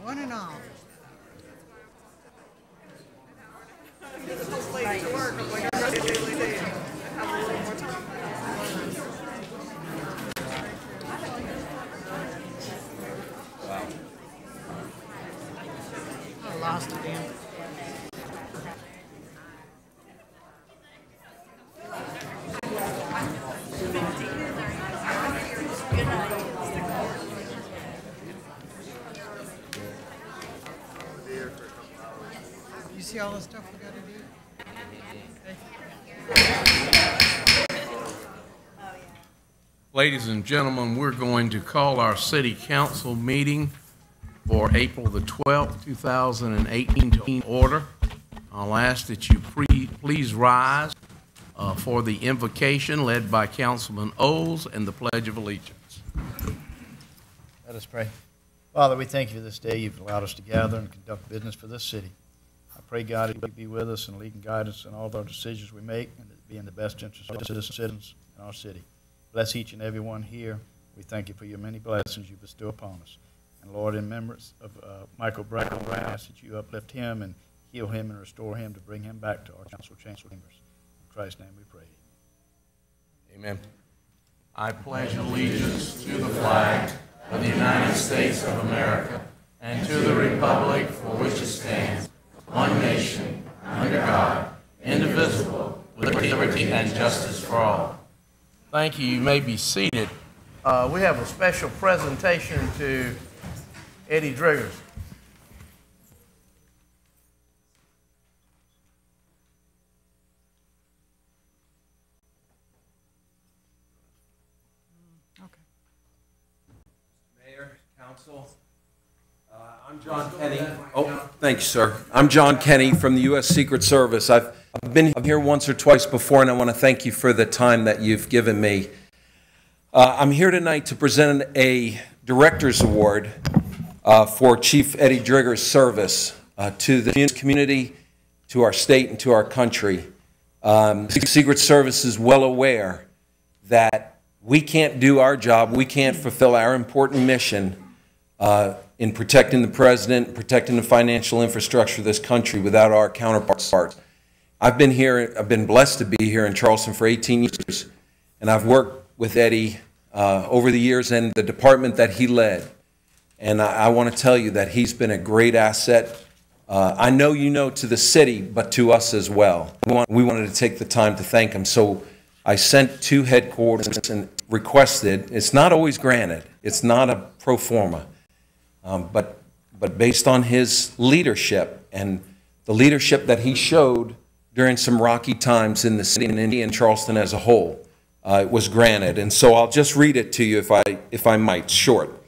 one and all. I lost it again. You see all the stuff we got to do? Ladies and gentlemen, we're going to call our city council meeting for April the 12th, 2018 to order. I'll ask that you please rise for the invocation led by Councilman Oles and the Pledge of Allegiance. Let us pray. Father, we thank you for this day you've allowed us to gather and conduct business for this city. I pray, God, that you be with us and lead and guide us in all of our decisions we make, and that it be in the best interest of the citizens in our city. Bless each and every one here. We thank you for your many blessings you bestow upon us. And Lord, in remembrance of Michael Brown, I ask that you uplift him and heal him and restore him to bring him back to our council chambers. In Christ's name we pray. Amen. I pledge allegiance to the flag of the United States of America and to the republic for which it stands, one nation, under God, indivisible, with liberty and justice for all. Thank you. You may be seated. We have a special presentation to Eddie Driggers. Mayor, Council, I'm John Kenny. Oh, thank you, sir. I'm John Kenny from the U.S. Secret Service. I've been here once or twice before, and I want to thank you for the time that you've given me. I'm here tonight to present a Director's Award for Chief Eddie Driggers' service to the community, to our state, and to our country. The Secret Service is well aware that we can't do our job, we can't fulfill our important mission in protecting the president, protecting the financial infrastructure of this country without our counterparts. I've been blessed to be here in Charleston for 18 years, and I've worked with Eddie over the years and the department that he led. And I want to tell you that he's been a great asset. I know you know to the city, but to us as well. We wanted to take the time to thank him. So I sent to headquarters and requested, it's not always granted, it's not a pro forma, but based on his leadership and the leadership that he showed during some rocky times in the city and Charleston as a whole, it was granted. And so I'll just read it to you if I might, short.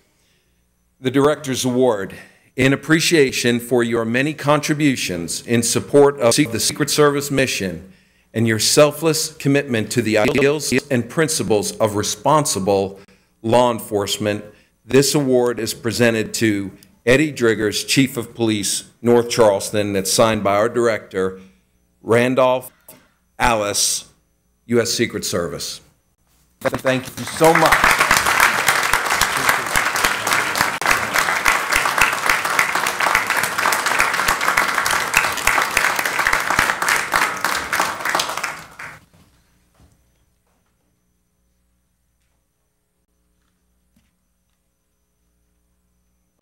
The Director's Award, in appreciation for your many contributions in support of the Secret Service mission and your selfless commitment to the ideals and principles of responsible law enforcement, this award is presented to Eddie Driggers, Chief of Police, North Charleston, that's signed by our Director, Randolph Alice, U.S. Secret Service. Thank you so much.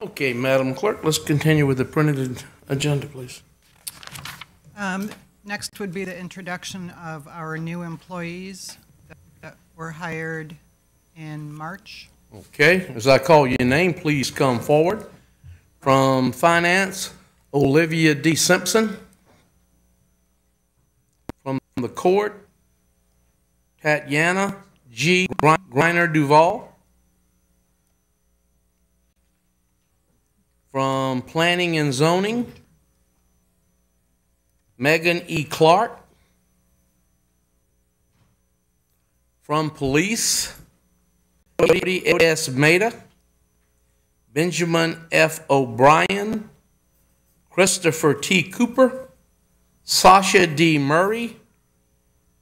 Okay, Madam Clerk, let's continue with the printed agenda, please. Next would be the introduction of our new employees that were hired in March. Okay, as I call your name, please come forward. From Finance, Olivia D. Simpson. From the Court, Tatiana G. Griner Duval. From Planning and Zoning, Megan E. Clark. From Police, Cody S. Maida, Benjamin F. O'Brien, Christopher T. Cooper, Sasha D. Murray,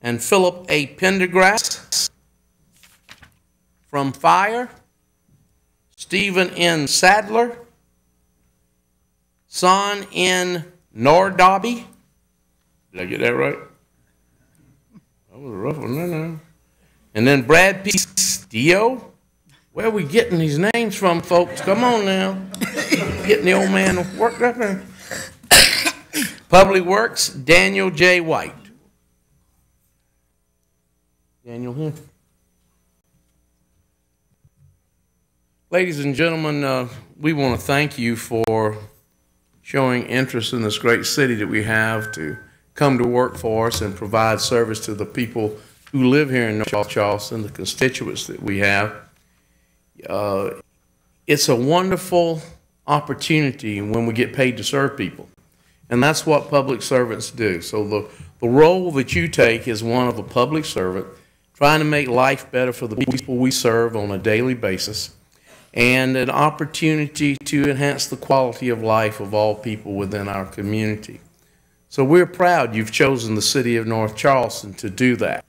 and Philip A. Pendergrass. From Fire, Stephen N. Sadler, Son in Nordabi. Did I get that right? That was a rough one, no. And then Brad P. Stio. Where are we getting these names from, folks? Come on now. Getting the old man worked up here. Public Works, Daniel J. White. Daniel here. Ladies and gentlemen, we want to thank you for showing interest in this great city that we have to come to work for us and provide service to the people who live here in North Charleston, the constituents that we have. It's a wonderful opportunity when we get paid to serve people. And that's what public servants do. So the role that you take is one of a public servant, trying to make life better for the people we serve on a daily basis, and an opportunity to enhance the quality of life of all people within our community. So we're proud you've chosen the city of North Charleston to do that.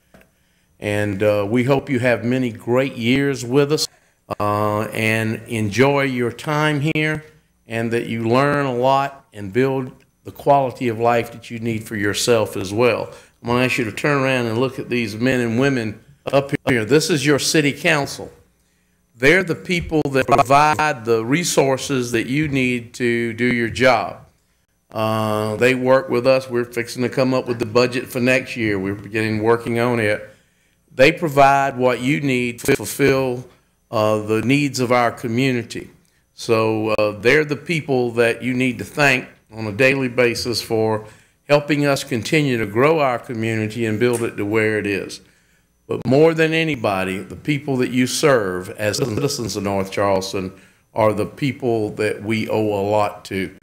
And we hope you have many great years with us and enjoy your time here, and that you learn a lot and build the quality of life that you need for yourself as well. I'm going to ask you to turn around and look at these men and women up here. This is your city council. They're the people that provide the resources that you need to do your job. They work with us. We're fixing to come up with the budget for next year. We're working on it. They provide what you need to fulfill the needs of our community. So they're the people that you need to thank on a daily basis for helping us continue to grow our community and build it to where it is. But more than anybody, the people that you serve as citizens of North Charleston are the people that we owe a lot to.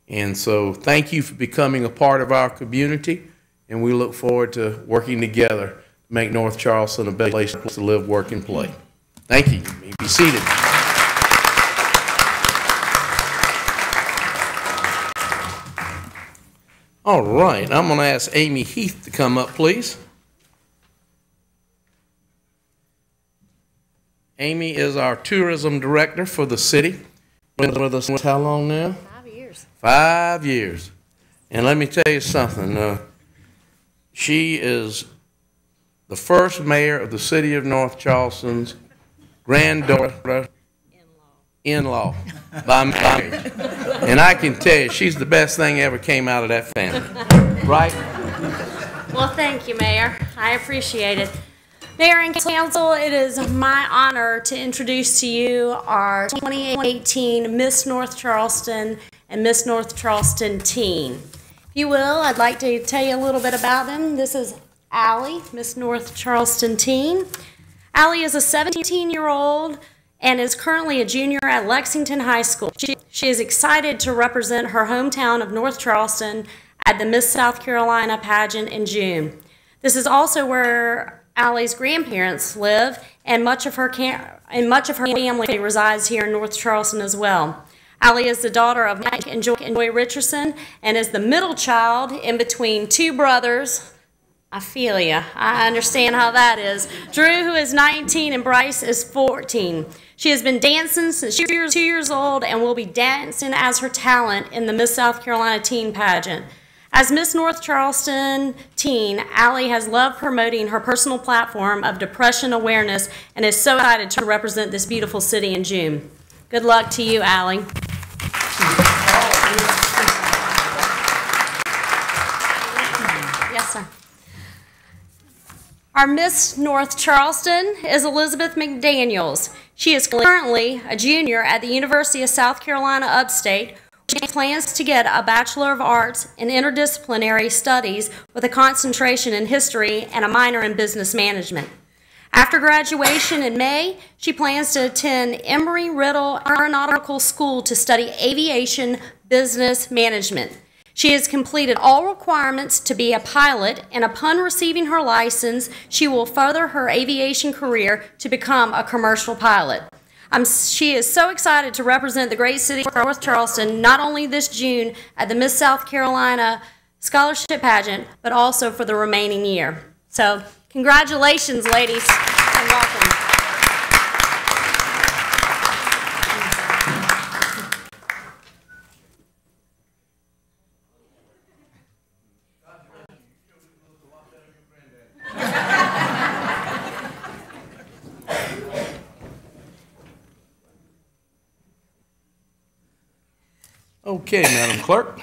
And so thank you for becoming a part of our community, and we look forward to working together to make North Charleston a better place to live, work, and play. Thank you. You may be seated. All right, I'm going to ask Amy Heath to come up, please. Amy is our tourism director for the city. Been with us how long now? 5 years. 5 years. And let me tell you something. She is the first mayor of the city of North Charleston's granddaughter in-law by marriage. And I can tell you, she's the best thing ever came out of that family. Right? Well, thank you, Mayor. I appreciate it. Mayor and Council, it is my honor to introduce to you our 2018 Miss North Charleston and Miss North Charleston teen. If you will, I'd like to tell you a little bit about them. This is Allie, Miss North Charleston teen. Allie is a 17-year-old and is currently a junior at Lexington High School. She is excited to represent her hometown of North Charleston at the Miss South Carolina pageant in June. This is also where Allie's grandparents live, and much of her family resides here in North Charleston as well. Allie is the daughter of Mike and Joy Richardson and is the middle child in between two brothers. I feel ya. I understand how that is. Drew, who is 19, and Bryce is 14. She has been dancing since she was 2 years old and will be dancing as her talent in the Miss South Carolina teen pageant. As Miss North Charleston teen, Allie has loved promoting her personal platform of depression awareness and is so excited to represent this beautiful city in June. Good luck to you, Allie. Yes, sir. Our Miss North Charleston is Elizabeth McDaniels. She is currently a junior at the University of South Carolina Upstate. She plans to get a Bachelor of Arts in Interdisciplinary Studies with a concentration in history and a minor in business management. After graduation in May, she plans to attend Embry-Riddle Aeronautical School to study aviation business management. She has completed all requirements to be a pilot, and upon receiving her license, she will further her aviation career to become a commercial pilot. She is so excited to represent the great city of North Charleston, not only this June at the Miss South Carolina Scholarship Pageant, but also for the remaining year. So, congratulations, ladies, and welcome. Okay, Madam Clerk.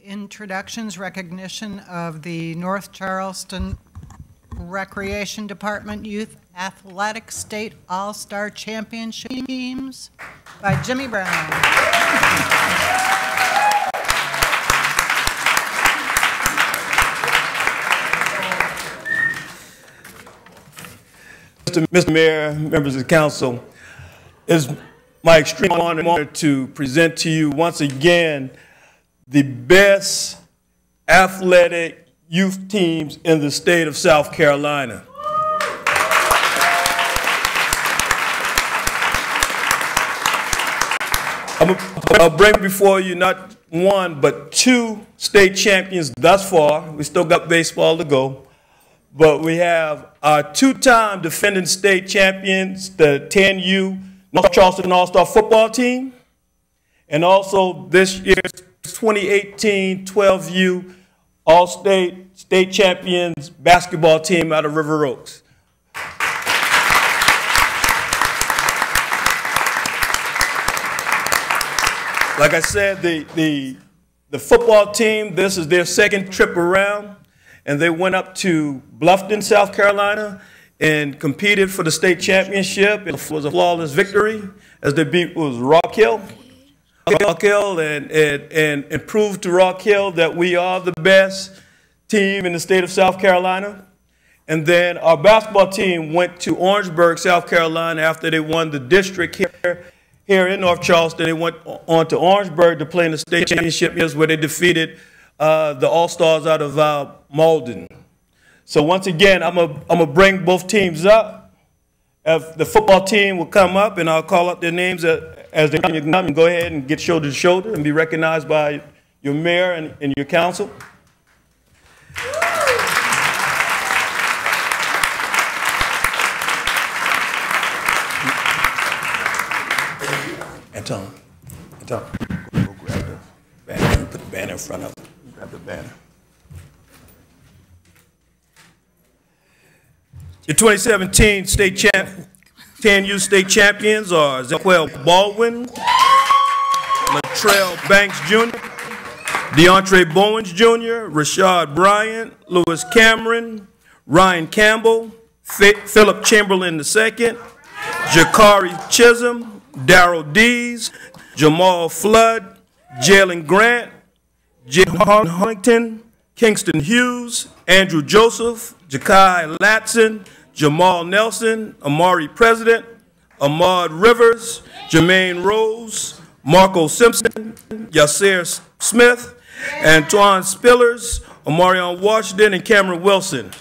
Introductions, recognition of the North Charleston Recreation Department Youth Athletic State All-Star Championship teams by Jimmy Brown. Mr. Mayor, members of the council, it's my extreme honor to present to you once again the best athletic youth teams in the state of South Carolina. I'll bring before you not one, but two state champions thus far. We still got baseball to go. But we have our two-time defending state champions, the 10U North Charleston All-Star football team, and also this year's 2018 12U All-State champions basketball team out of River Oaks. Like I said, the football team, this is their second trip around, and they went up to Bluffton, South Carolina, and competed for the state championship. It was a flawless victory as they beat Rock Hill. And proved to Rock Hill that we are the best team in the state of South Carolina. And then our basketball team went to Orangeburg, South Carolina after they won the district here in North Charleston. They went on to Orangeburg to play in the state championship where they defeated the All-Stars out of Malden. So once again, I'm gonna bring both teams up. If the football team will come up, and I'll call out their names as they come, and go ahead and get shoulder to shoulder and be recognized by your mayor and your council. Anton, go grab the banner. Put the banner in front of it. Grab the banner. Your 2017 state 10U state champions are Zachel Baldwin, Latrell Banks Jr., DeAndre Bowens Jr., Rashad Bryant, Lewis Cameron, Ryan Campbell, Philip Chamberlain II, Jakari Chisholm, Darrell Dees, Jamal Flood, Jalen Grant, Jim Huntington, Kingston Hughes, Andrew Joseph, Jakai Latson, Jamal Nelson, Amari President, Ahmad Rivers, Jermaine Rose, Marco Simpson, Yasser Smith, Antoine Spillers, Omarion Washington, and Cameron Wilson.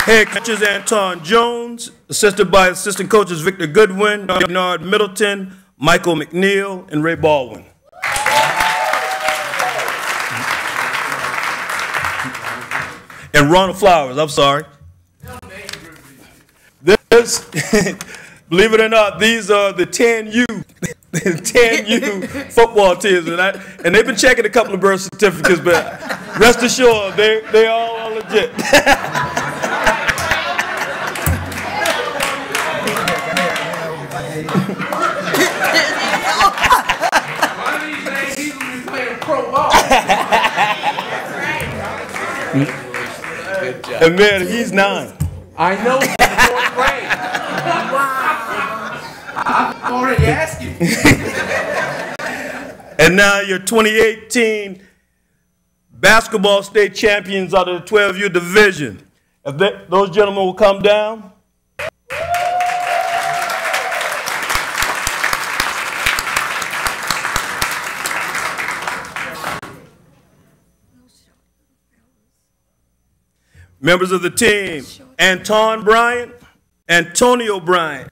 Head coaches Anton Jones, assisted by assistant coaches Victor Goodwin, Bernard Middleton, Michael McNeil, and Ray Baldwin. And Ronald Flowers, I'm sorry. This, believe it or not, these are the 10U, 10U football teams, and they've been checking a couple of birth certificates, but rest assured, they all are legit. One of these days, he's going to be playing pro ball. And man, he's 9. I know he's in the 4th grade. I'm already asking. And now your 2018 basketball state champions out of the 12U division. If those gentlemen will come down. Members of the team, Anton Bryant, Antonio Bryant,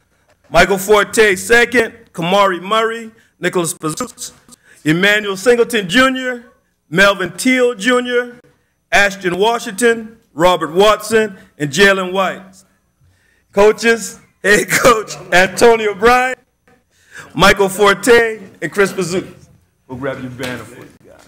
Michael Forte II, Kamari Murray, Nicholas Pazuz, Emmanuel Singleton Jr., Melvin Teal Jr., Ashton Washington, Robert Watson, and Jalen White. Coaches, head coach Antonio Bryant, Michael Forte, and Chris Pazuz. We'll grab your banner for you guys.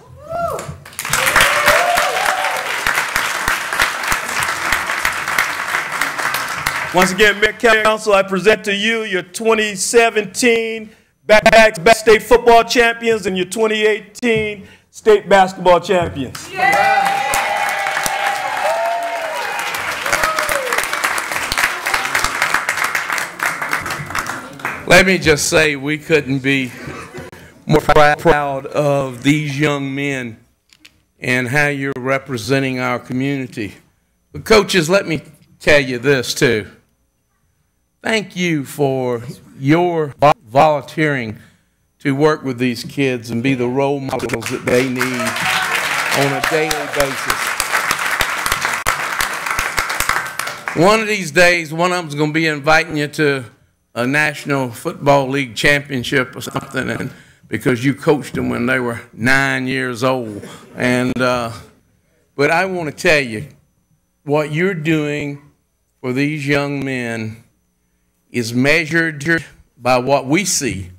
Once again, Mayor Council, I present to you your 2017 back-to-back state football champions and your 2018 state basketball champions. Let me just say we couldn't be more proud of these young men and how you're representing our community. But coaches, let me tell you this too. Thank you for your volunteering to work with these kids and be the role models that they need on a daily basis. One of these days, one of them's going to be inviting you to a National Football League championship or something, and because you coached them when they were 9 years old. And but I want to tell you, what you're doing for these young men is measured by what we see.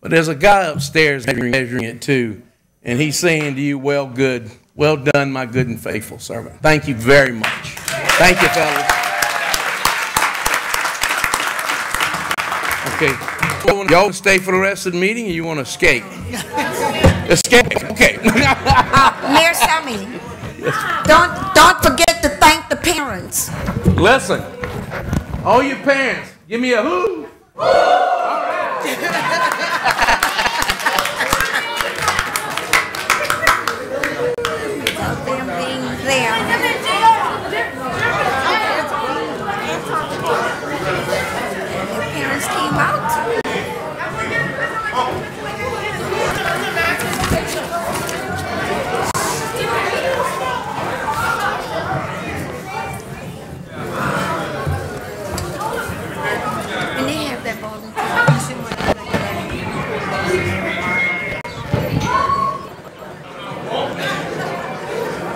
But there's a guy upstairs measuring it too, and he's saying to you, well done, my good and faithful servant. Thank you very much. Thank you, fellas. Okay, y'all want to stay for the rest of the meeting, or you want to escape? Escape, okay. Mayor Sammy, don't forget to thank the parents. Listen, all you parents, give me a who. All right. Them being there. Their parents came out. And they have that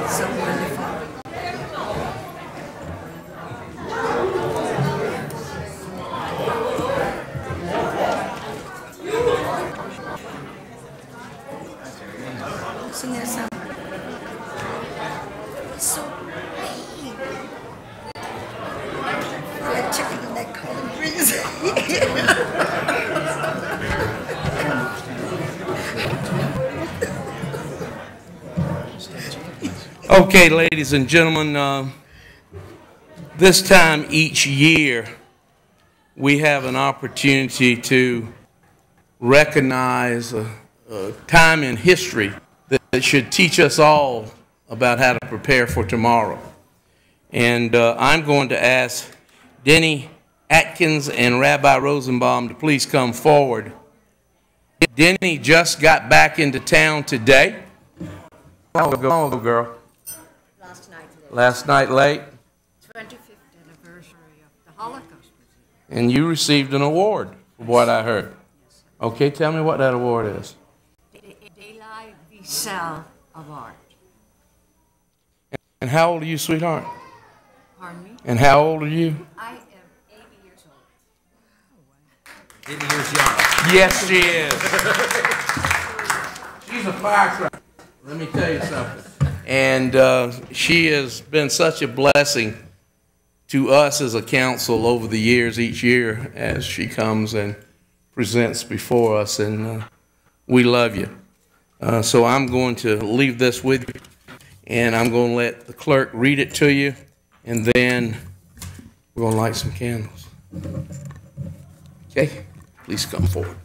so wonderful. Sing that song. It's so big. That chicken in that cold breeze. Okay, ladies and gentlemen, this time each year we have an opportunity to recognize a time in history that should teach us all about how to prepare for tomorrow. And I'm going to ask Denny Atkins and Rabbi Rosenbaum to please come forward. Denny just got back into town today. How long ago, girl? Last night late? 25th anniversary of the Holocaust. And you received an award, from what I heard. Okay, tell me what that award is. The Daylight Wiesel Award. And how old are you, sweetheart? Pardon me? And how old are you? I am 80 years old. 80 years young. Yes, she is. She's a firecracker. Let me tell you something. And she has been such a blessing to us as a council over the years, each year, as she comes and presents before us. And we love you. So I'm going to leave this with you, and I'm going to let the clerk read it to you, and then we're going to light some candles. Okay? Please come forward.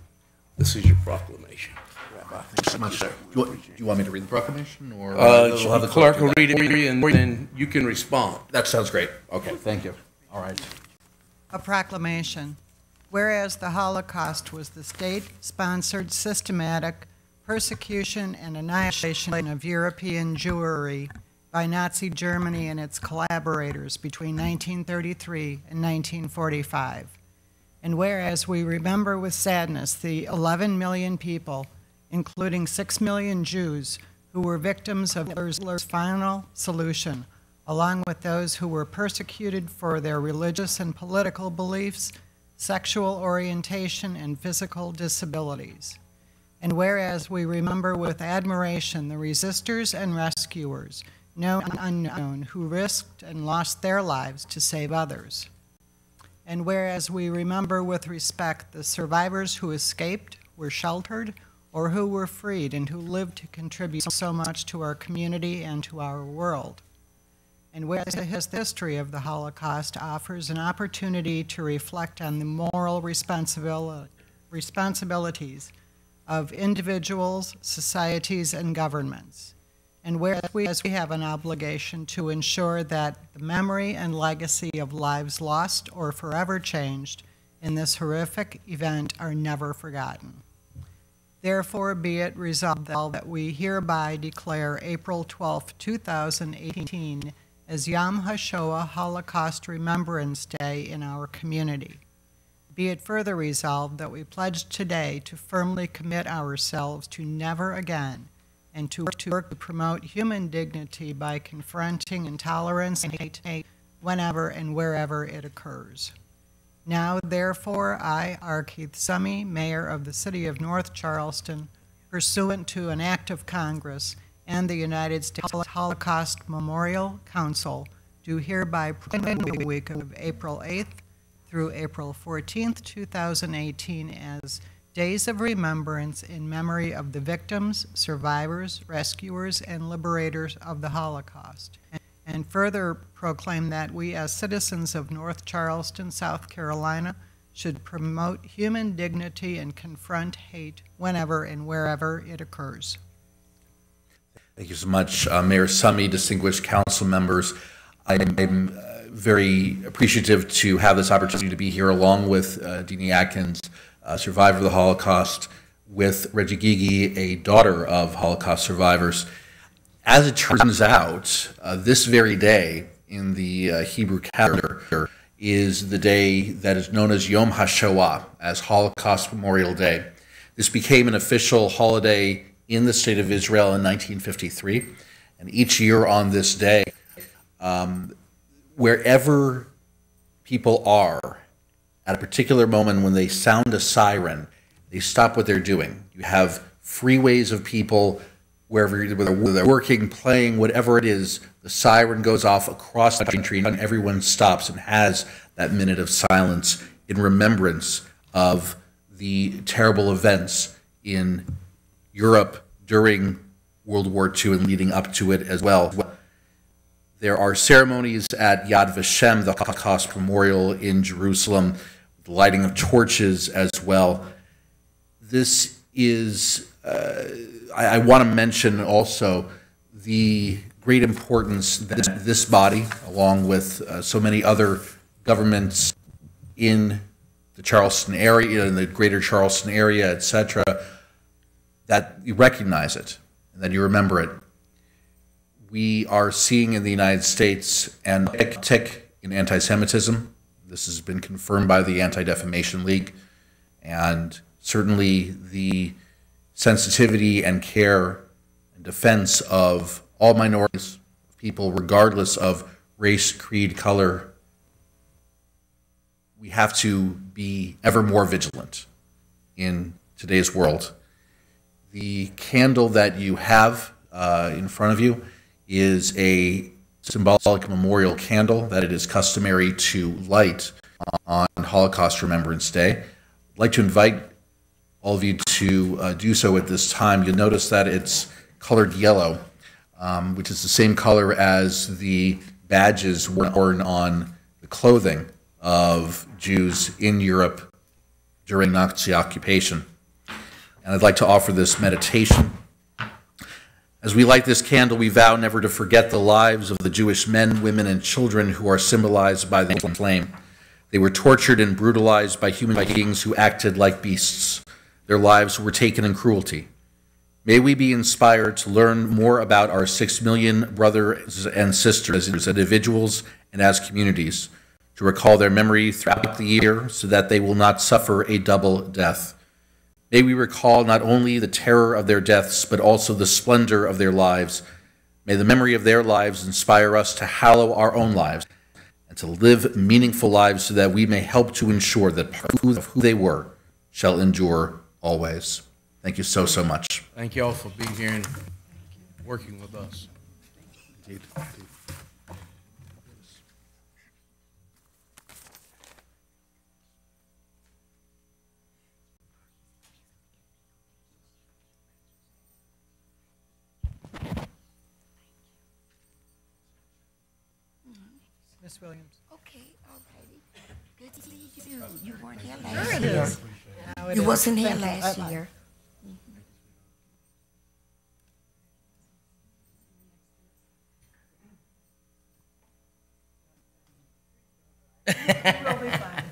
This is your proclamation. Rabbi. Thanks so much. Do you want me to read the proclamation, or the clerk will read it, and then you can respond. That sounds great. Okay, thank you. All right. A proclamation. Whereas the Holocaust was the state-sponsored systematic persecution and annihilation of European Jewry by Nazi Germany and its collaborators between 1933 and 1945. And whereas we remember with sadness the 11 million people, including 6 million Jews, who were victims of Hitler's final solution, along with those who were persecuted for their religious and political beliefs, sexual orientation, and physical disabilities. And whereas we remember with admiration the resistors and rescuers, known and unknown, who risked and lost their lives to save others. And whereas we remember with respect the survivors who escaped, were sheltered, or who were freed and who lived to contribute so much to our community and to our world. And whereas the history of the Holocaust offers an opportunity to reflect on the moral responsibilities of individuals, societies, and governments. And whereas we have an obligation to ensure that the memory and legacy of lives lost or forever changed in this horrific event are never forgotten. Therefore, be it resolved that we hereby declare April 12, 2018 as Yom HaShoah Holocaust Remembrance Day in our community. Be it further resolved that we pledge today to firmly commit ourselves to never again and to work to promote human dignity by confronting intolerance and hate whenever and wherever it occurs. Now, therefore, I, R. Keith Summey, Mayor of the City of North Charleston, pursuant to an act of Congress and the United States Holocaust Memorial Council, do hereby proclaim the week of April 8th through April 14th, 2018 as Days of Remembrance in memory of the victims, survivors, rescuers, and liberators of the Holocaust. And further proclaim that we as citizens of North Charleston, South Carolina, should promote human dignity and confront hate whenever and wherever it occurs. Thank you so much, Mayor Summey, distinguished council members. I'm very appreciative to have this opportunity to be here along with Deanie Atkins, survivor of the Holocaust, with Reggie Gigi, a daughter of Holocaust survivors. As it turns out, this very day in the Hebrew calendar is the day that is known as Yom HaShoah, as Holocaust Memorial Day. This became an official holiday in the state of Israel in 1953, and each year on this day, wherever people are at a particular moment when they sound a siren, they stop what they're doing. You have freeways of people whether they're working, playing, whatever it is, the siren goes off across the country and everyone stops and has that minute of silence in remembrance of the terrible events in Europe during World War II and leading up to it as well. There are ceremonies at Yad Vashem, the Holocaust Memorial in Jerusalem, the lighting of torches as well. This is, I want to mention also the great importance that this body, along with so many other governments in the Charleston area, in the greater Charleston area, etc., that you recognize it and that you remember it. We are seeing in the United States an uptick in anti-Semitism. This has been confirmed by the Anti-Defamation League, and certainly the sensitivity and care and defense of all minorities, people regardless of race, creed, color. We have to be ever more vigilant in today's world. The candle that you have in front of you is a symbolic memorial candle that it is customary to light on Holocaust Remembrance Day. I'd like to invite all of you to do so at this time. You'll notice that it's colored yellow, which is the same color as the badges worn on the clothing of Jews in Europe during Nazi occupation. And I'd like to offer this meditation. As we light this candle, we vow never to forget the lives of the Jewish men, women, and children who are symbolized by the flame. They were tortured and brutalized by human beings who acted like beasts. Their lives were taken in cruelty. May we be inspired to learn more about our 6 million brothers and sisters as individuals and as communities, to recall their memory throughout the year so that they will not suffer a double death. May we recall not only the terror of their deaths, but also the splendor of their lives. May the memory of their lives inspire us to hallow our own lives and to live meaningful lives so that we may help to ensure that part of who they were shall endure always. Thank you so, so much. Thank you all for being here and working with us. Indeed. Ms. Williams. Okay, all righty. Good to see you. You weren't here last year. Now it You is. wasn't here Thank you. last Bye-bye. year. We'll be fine.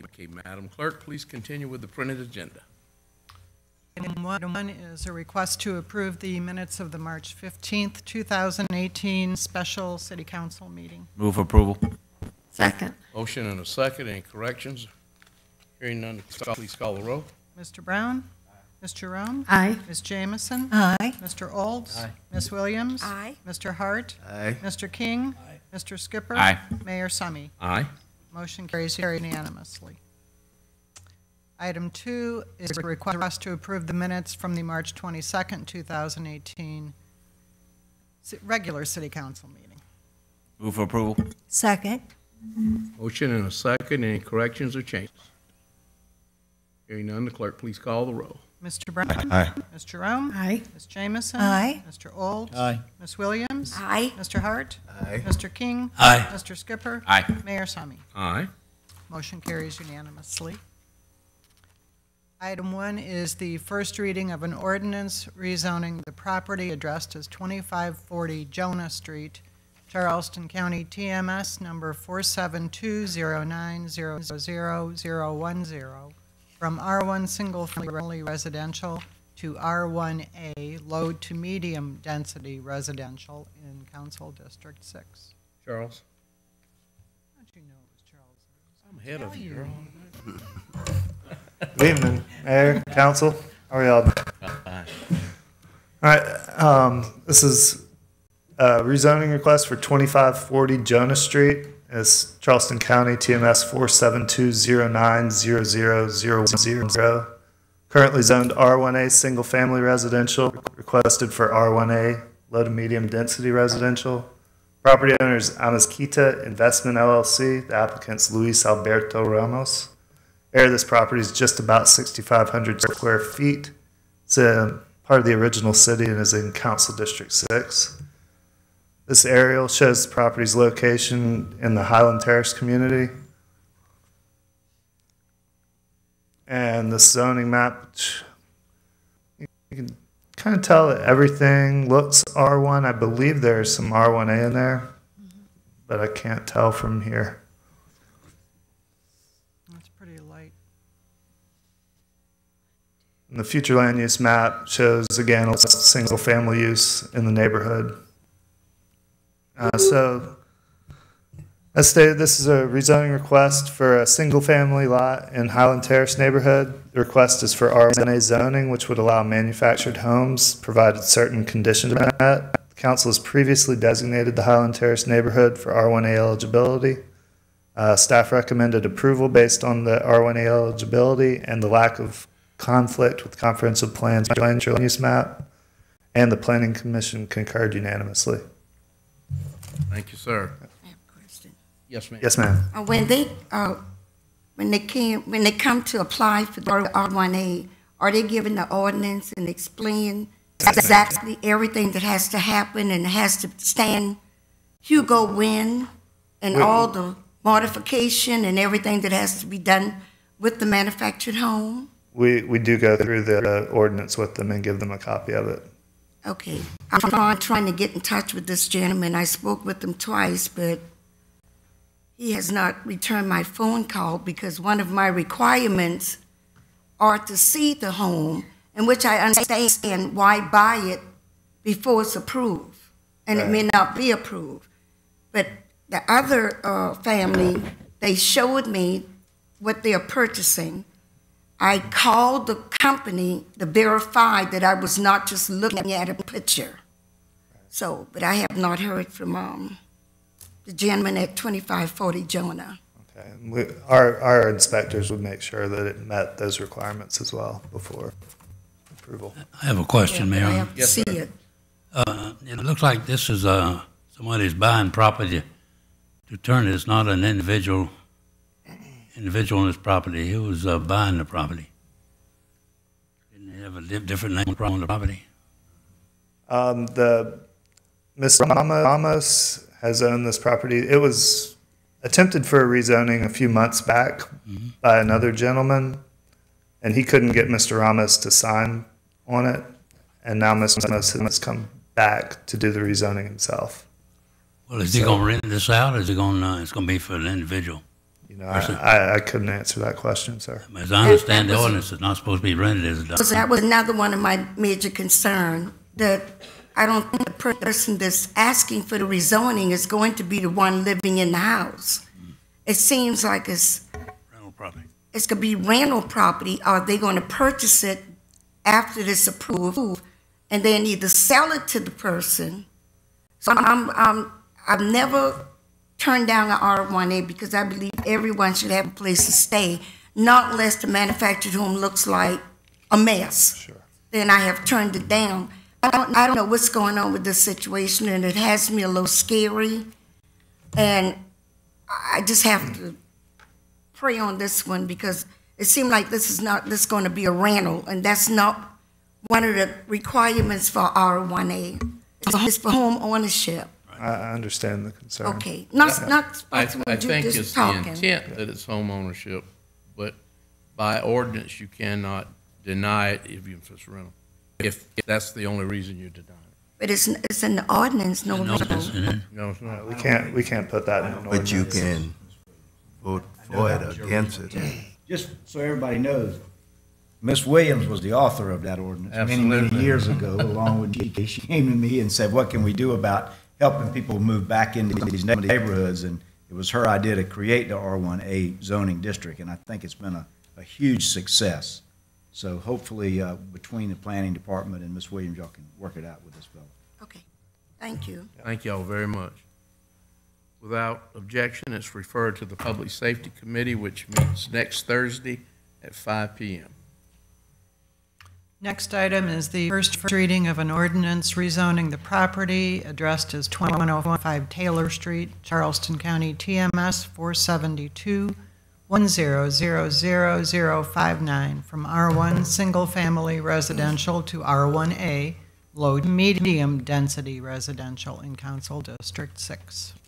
Okay, Madam Clerk, please continue with the printed agenda. Item one is a request to approve the minutes of the March 15th, 2018 special city council meeting. Move approval. Second. Motion and a second. Any corrections? Hearing none, please call the roll. Mr. Brown? Ms. Jerome? Aye. Ms. Jamison? Aye. Mr. Olds? Aye. Ms. Williams? Aye. Mr. Hart? Aye. Mr. King? Mr. Skipper? Aye. Mayor Summy? Aye. Motion carries unanimously. Item two is a request to approve the minutes from the March 22nd, 2018 regular city council meeting. Move for approval. Second. Motion and a second. Any corrections or changes? Hearing none, the clerk please call the roll. Mr. Brown? Aye. Ms. Jerome? Aye. Ms. Jamison? Aye. Mr. Olds? Aye. Ms. Williams? Aye. Mr. Hart? Aye. Mr. King? Aye. Mr. Skipper? Aye. Mayor Summy? Aye. Motion carries unanimously. Item one is the first reading of an ordinance rezoning the property addressed as 2540 Jonah Street, Charleston County, TMS number 47209000010, from R1 single-family residential to R1A low to medium density residential in Council District 6. Charles? How'd you know it was Charles? I'm ahead of you, girl. Good evening, Mayor, Council. How are y'all? Aye. All right, this is a rezoning request for 2540 Jonah Street. It's Charleston County, TMS 472090000. Currently zoned R1A Single Family Residential, requested for R1A Low to Medium Density Residential. Property owner is Amezquita Investment LLC. The applicant's Luis Alberto Ramos. Area of this property is just about 6,500 square feet. It's a part of the original city and is in Council District 6. This aerial shows the property's location in the Highland Terrace community. And the zoning map, you can kind of tell that everything looks R1. I believe there's some R1A in there, but I can't tell from here. That's pretty light. And the future land use map shows, again, a single-family use in the neighborhood. So, as stated, this is a rezoning request for a single-family lot in Highland Terrace neighborhood. The request is for R1A zoning, which would allow manufactured homes, provided certain conditions are met. The council has previously designated the Highland Terrace neighborhood for R1A eligibility. Staff recommended approval based on the R1A eligibility and the lack of conflict with comprehensive plans land use map, and the Planning Commission concurred unanimously. Thank you, sir. I have a question. Yes, ma'am. Yes, ma'am. When they come to apply for the R1A, are they given the ordinance and explain exactly everything that has to happen and has to stand Hugo Wynn and all the modification and everything that has to be done with the manufactured home? We do go through the ordinance with them and give them a copy of it. Okay. I'm trying to get in touch with this gentleman. I spoke with him twice, but he has not returned my phone call because one of my requirements are to see the home, in which I understand why buy it before it's approved, and it may not be approved. But the other family, they showed me what they're purchasing. I called the company to verify that I was not just looking at a picture. So, but I have not heard from the gentleman at 2540 Jonah. Okay. Our inspectors would make sure that it met those requirements as well before approval. I have a question, I Mayor. have to see it. It looks like this is somebody's buying property to turn it. It's not an individual individual on this property, who was buying the property? Didn't they have a different name on the property? The Mr. Ramos has owned this property. It was attempted for a rezoning a few months back by another gentleman, and he couldn't get Mr. Ramos to sign on it, and now Mr. Ramos has come back to do the rezoning himself. Well, is he going to rent this out, or is it going to be for an individual? You know, I couldn't answer that question, sir. As I understand, the ordinance is not supposed to be rented as a So that was another one of my major concerns, that I don't think the person that's asking for the rezoning is going to be the one living in the house. It seems like it's rental property. It's going to be rental property. Are they going to purchase it after this approved and then either sell it to the person? So I've never turned down an R1A because I believe everyone should have a place to stay, not unless the manufactured home looks like a mess. Sure. Then I have turned it down. I don't know what's going on with this situation, and it has me a little scary. And I just have to pray on this one because it seems like this is going to be a rental, and that's not one of the requirements for R1A. It's for home ownership. I understand the concern. Okay, not I think it's talking. the intent that it's home ownership, but by ordinance, you cannot deny it if it's rental. If that's the only reason you deny it. But it's in the ordinance, no rental. No, it's not. We can't put that in an ordinance. But you can vote for it or against it. Just so everybody knows, Miss Williams was the author of that ordinance Absolutely. many years ago, along with GK. She came to me and said, what can we do about helping people move back into these neighborhoods? And it was her idea to create the R1A zoning district, and I think it's been a huge success. So hopefully, between the planning department and Miss Williams, y'all can work it out with this fellow. Okay, thank you. Thank y'all very much. Without objection, it's referred to the Public Safety Committee, which meets next Thursday at 5 p.m. Next item is the first reading of an ordinance rezoning the property addressed as 2105 Taylor Street, Charleston County, TMS 472 1000059 from R1 Single Family Residential to R1A Low to Medium Density Residential in Council District 6. Thank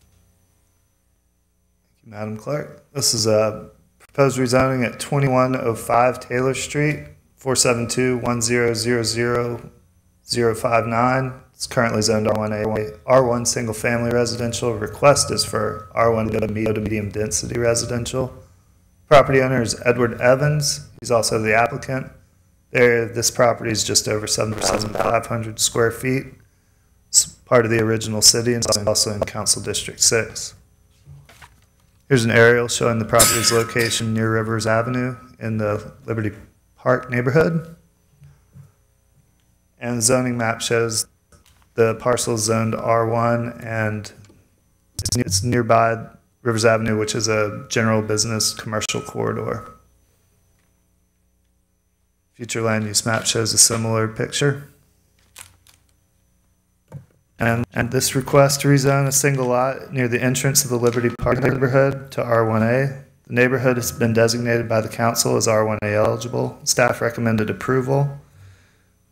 you, Madam Clerk. This is a proposed rezoning at 2105 Taylor Street, 472-1000-059. It's currently zoned R1A, R1 Single Family Residential. Request is for R1 to Medium Density Residential. Property owner is Edward Evans. He's also the applicant. This property is just over 7,500 square feet. It's part of the original city and also in Council District 6. Here's an aerial showing the property's location near Rivers Avenue in the Liberty Park neighborhood. And the zoning map shows the parcel is zoned R1 and it's nearby Rivers Avenue, which is a general business commercial corridor. Future land use map shows a similar picture. And this request to rezone a single lot near the entrance of the Liberty Park neighborhood to R1A. The neighborhood has been designated by the council as R1A eligible. Staff recommended approval.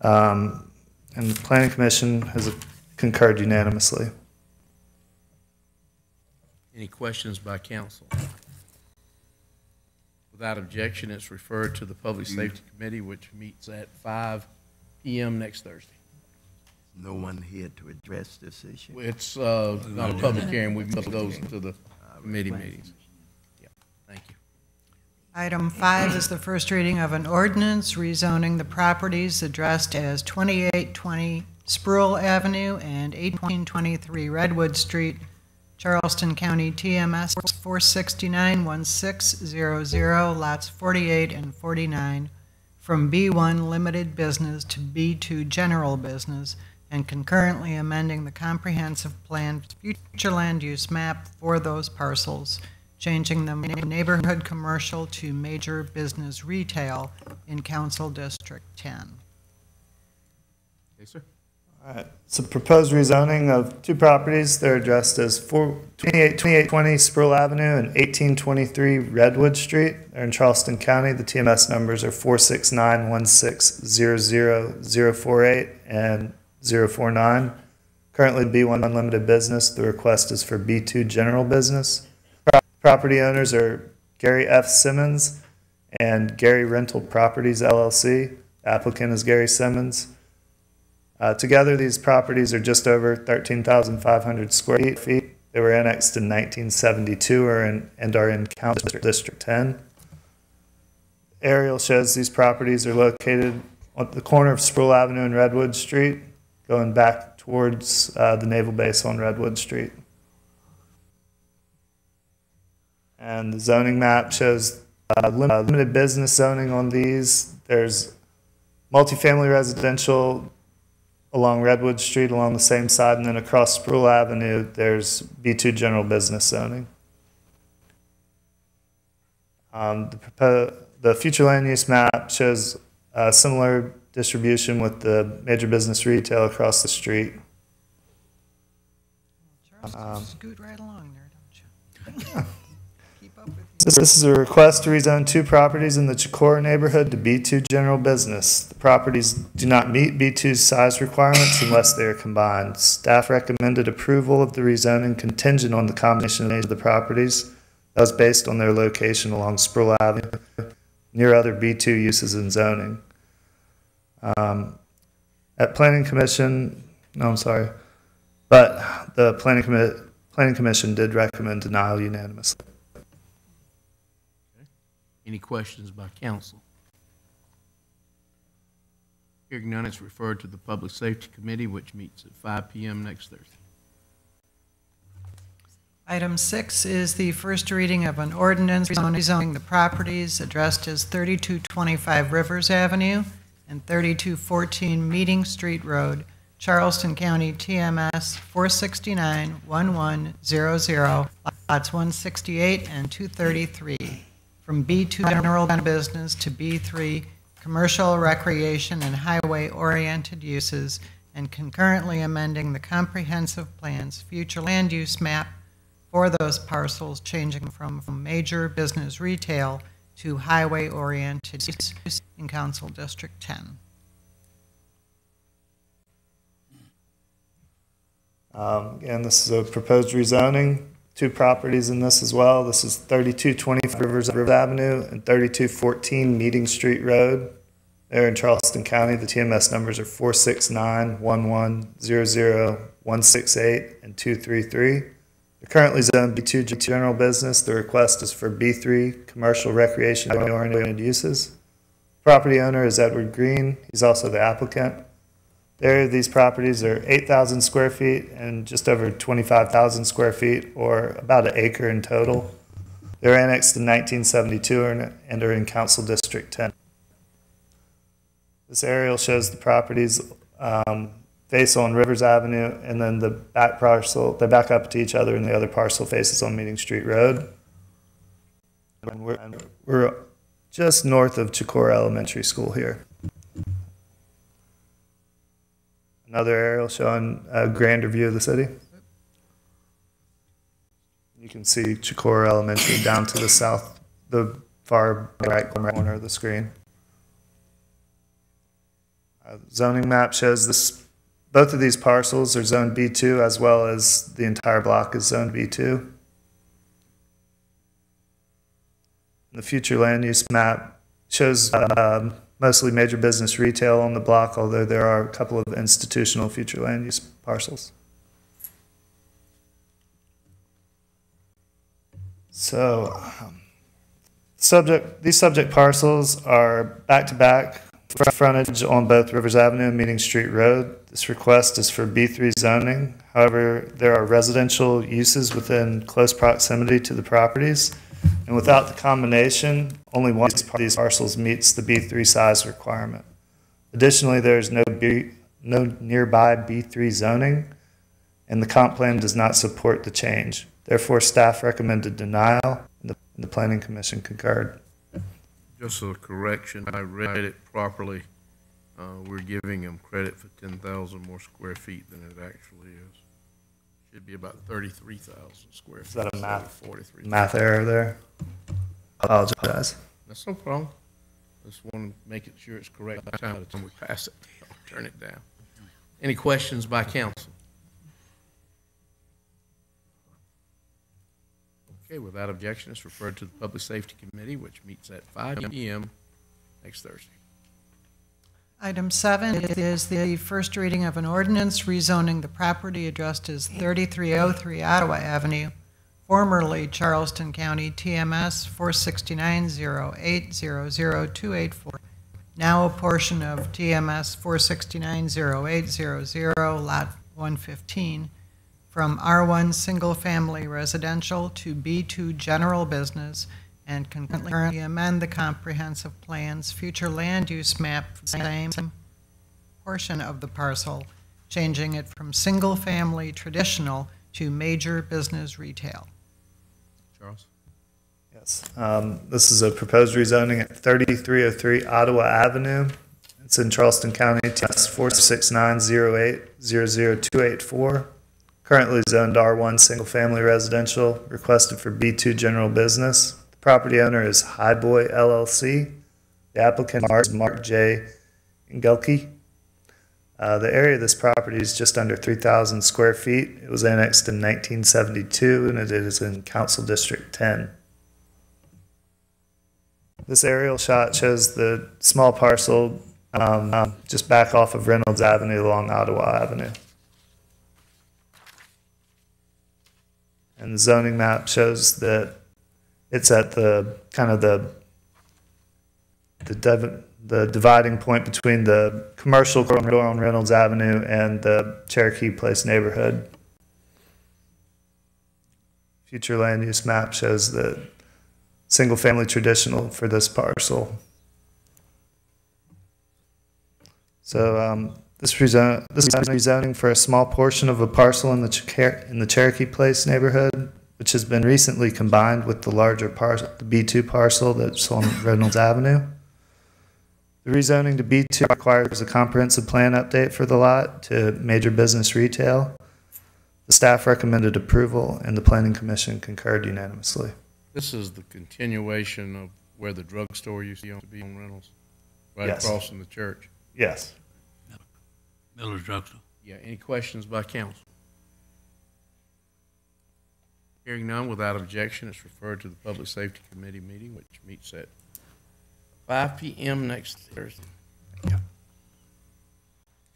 And the Planning Commission has concurred unanimously. Any questions by council? Without objection, it's referred to the Public Safety Committee, which meets at 5 p.m. next Thursday. No one here to address this issue. It's not a public hearing. We move those to the committee meetings. Yeah, thank you. Item 5 is the first reading of an ordinance rezoning the properties addressed as 2820 Sproul Avenue and 1823 Redwood Street, Charleston County, TMS 469-1600, lots 48 and 49, from B1 Limited Business to B2 General Business, and concurrently amending the comprehensive plan future land use map for those parcels, changing them from neighborhood commercial to major business retail in Council District 10. Yes, sir. All right. So proposed rezoning of two properties. They're addressed as 2820 Sproul Avenue and 1823 Redwood Street. They're in Charleston County. The TMS numbers are 469-1600048 and 049. Currently B1 limited business. The request is for B2 general business. Property owners are Gary F. Simmons and Gary Rental Properties, LLC. The applicant is Gary Simmons. Together, these properties are just over 13,500 square feet. They were annexed in 1972 and are in Council District 10. Aerial shows these properties are located on the corner of Sproul Avenue and Redwood Street, going back towards the Naval Base on Redwood Street. And the zoning map shows limited business zoning on these. There's multifamily residential along Redwood Street along the same side, and then across Sproul Avenue, there's B2 general business zoning. The future land use map shows a similar distribution with the major business retail across the street. Scoot right along there, don't you? Keep up with you. This is a request to rezone two properties in the Chicora neighborhood to B2 general business. The properties do not meet B2's size requirements unless they are combined. Staff recommended approval of the rezoning contingent on the combination of the properties. That was based on their location along Sproul Avenue, near other B2 uses in zoning. At Planning Commission, the Planning Commission did recommend denial unanimously. Any questions by council? Hearing none, it's referred to the Public Safety Committee, which meets at 5 p.m. next Thursday. Item 6 is the first reading of an ordinance rezoning the properties addressed as 3225 Rivers Avenue and 3214 Meeting Street Road, Charleston County, TMS 469-1100, lots 168 and 233, from B2 general business to B3 commercial, recreation, and highway-oriented uses, and concurrently amending the comprehensive plan's future land use map for those parcels, changing from major business retail to highway-oriented use in Council District 10. Again, this is a proposed rezoning. Two properties in this as well. This is 3225 Rivers Avenue and 3214 Meeting Street Road. They're in Charleston County. The TMS numbers are 469-1100-168 and 233. They're currently zoned B2 general business. The request is for B3 commercial, recreation, oriented uses. Property owner is Edward Green. He's also the applicant. The area of these properties are 8,000 square feet and just over 25,000 square feet, or about an acre in total. They were annexed in 1972 and are in Council District 10. This aerial shows the properties face on Rivers Avenue, and then the back parcel, they back up to each other, and the other parcel faces on Meeting Street Road. And we're just north of Chicora Elementary School here. Another aerial showing a grander view of the city. You can see Chicora Elementary down to the south, the far right corner of the screen. Zoning map shows this. Both of these parcels are zoned B2, as well as the entire block is zoned B2. The future land use map shows mostly major business retail on the block, although there are a couple of institutional future land use parcels. So, these subject parcels are back-to-back frontage on both Rivers Avenue and Meeting Street Road. This request is for B3 zoning. However, there are residential uses within close proximity to the properties, and without the combination, only one of these parcels meets the B3 size requirement. Additionally, there is no nearby B3 zoning, and the comp plan does not support the change. Therefore, staff recommended denial, and the Planning Commission concurred. Just a correction, I read it properly. we're giving them credit for 10,000 more square feet than it actually is. Should be about 33,000 square feet. Is that a math error there? I apologize. That's no problem. Just want to make sure it's correct by the time we pass it. I'll turn it down. Any questions by council? Okay, without objection, it's referred to the Public Safety Committee, which meets at 5 p.m. next Thursday. Item 7 is the first reading of an ordinance rezoning the property addressed as 3303 Ottawa Avenue, formerly Charleston County TMS 46908000284, now a portion of TMS 4690800, Lot 115, from R1 Single Family Residential to B2 General Business, and concurrently amend the comprehensive plan's future land use map for the same portion of the parcel, changing it from single family traditional to major business retail. Charles? Yes. This is a proposed rezoning at 3303 Ottawa Avenue. It's in Charleston County, TS 46908000284. Currently zoned R1 Single Family Residential, requested for B2 General Business. The property owner is Highboy LLC. The applicant is Mark J. Engelke. The area of this property is just under 3,000 square feet. It was annexed in 1972, and it is in Council District 10. This aerial shot shows the small parcel just back off of Reynolds Avenue along Ottawa Avenue. And the zoning map shows that it's at the kind of the dividing point between the commercial corridor on Reynolds Avenue and the Cherokee Place neighborhood. Future land use map shows the single family traditional for this parcel. So this is rezoning for a small portion of a parcel in the Cherokee Place neighborhood, which has been recently combined with the larger parcel, the B2 parcel that's on Reynolds Avenue. The rezoning to B2 requires a comprehensive plan update for the lot to major business retail. The staff recommended approval, and the Planning Commission concurred unanimously. This is the continuation of where the drugstore used to be on Reynolds, right Yes. across from the church. Yes. Miller's Drugstore. Yeah, any questions by council? Hearing none, without objection, it's referred to the Public Safety Committee meeting, which meets at 5 p.m. next Thursday. Thank you.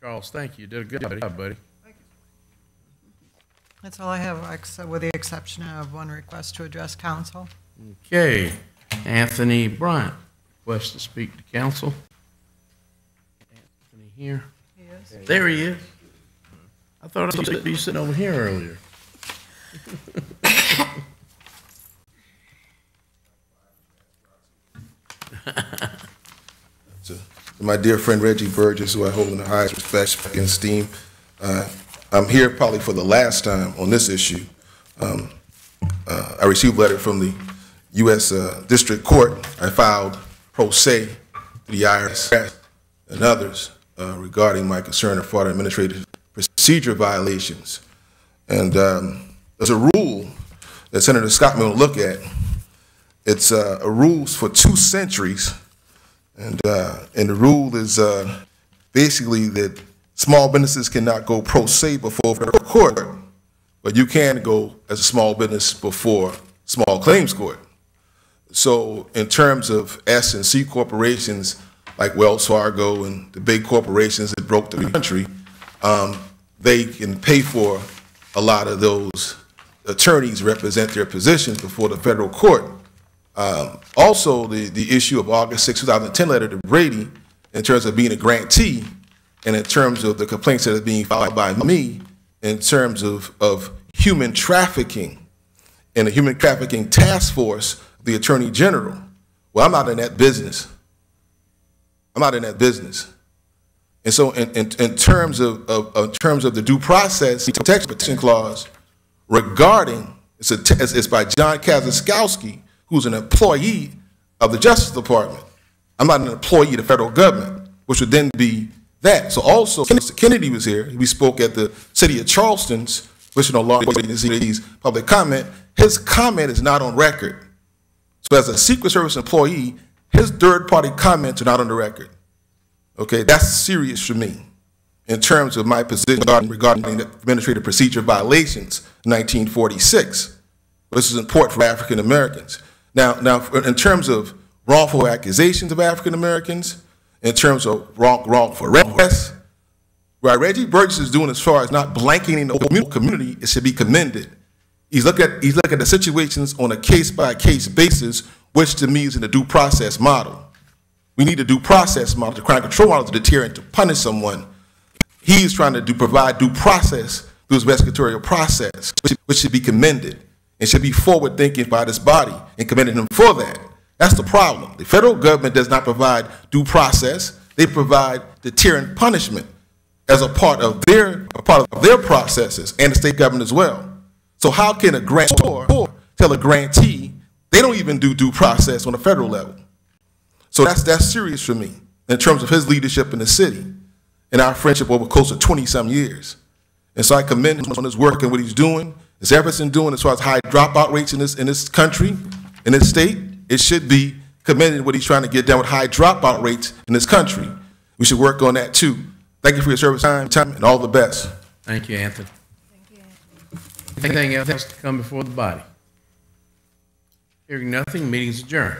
Charles, thank you. You did a good job, buddy. That's all I have, with the exception of one request to address council. Okay. Anthony Bryant, request to speak to council. Anthony here. He is. There he is. I thought I was you sitting over here earlier. To my dear friend Reggie Burgess, who I hold in the highest respect and esteem, I'm here probably for the last time on this issue. I received a letter from the U.S. District Court. I filed pro se to the IRS and others regarding my concern of fraud administrative procedure violations. And there's a rule that Senator Scott may want to look at. It's a rule for 2 centuries. And the rule is basically that small businesses cannot go pro se before federal court, but you can go as a small business before small claims court. So in terms of S and C corporations like Wells Fargo and the big corporations that broke the country, they can pay for a lot of those attorneys represent their positions before the federal court. Also, the issue of August 6, 2010 letter to Brady in terms of being a grantee and in terms of the complaints that are being filed by me in terms of human trafficking and the human trafficking task force of the Attorney General. Well, I'm not in that business. I'm not in that business. And so in terms of the due process protection clause regarding, it's by John Kazaskowski, who's an employee of the Justice Department. I'm not an employee of the federal government, which would then be that. So also, Kennedy was here. We spoke at the city of Charleston's, which you know, law agency's public comment. His comment is not on record. So as a Secret Service employee, his third-party comments are not on the record. Okay, that's serious for me in terms of my position regarding the administrative procedure violations in 1946. This is important for African Americans. Now, in terms of wrongful accusations of African Americans, in terms of wrongful arrests, what Reggie Burgess is doing as far as not blanketing the whole community, it should be commended. He's looking at the situations on a case-by-case basis, which to me is in the due process model. We need a due process model, the crime control model, to deter and to punish someone. He's trying to provide due process through his investigatorial process, which should be commended and should be forward-thinking by this body and commending him for that. That's the problem. The federal government does not provide due process. They provide deterrent punishment as a part of their processes, and the state government as well. So how can a grantor tell a grantee they don't even do due process on a federal level? So that's serious for me in terms of his leadership in the city and our friendship over close to 20-some years. And so I commend him on his work and what he's doing, his efforts in doing as far as high dropout rates in this country, in this state. It should be commended what he's trying to get done with high dropout rates in this country. We should work on that too. Thank you for your service time, and all the best. Thank you, Anthony. Anything else to come before the body? Hearing nothing, meeting is adjourned.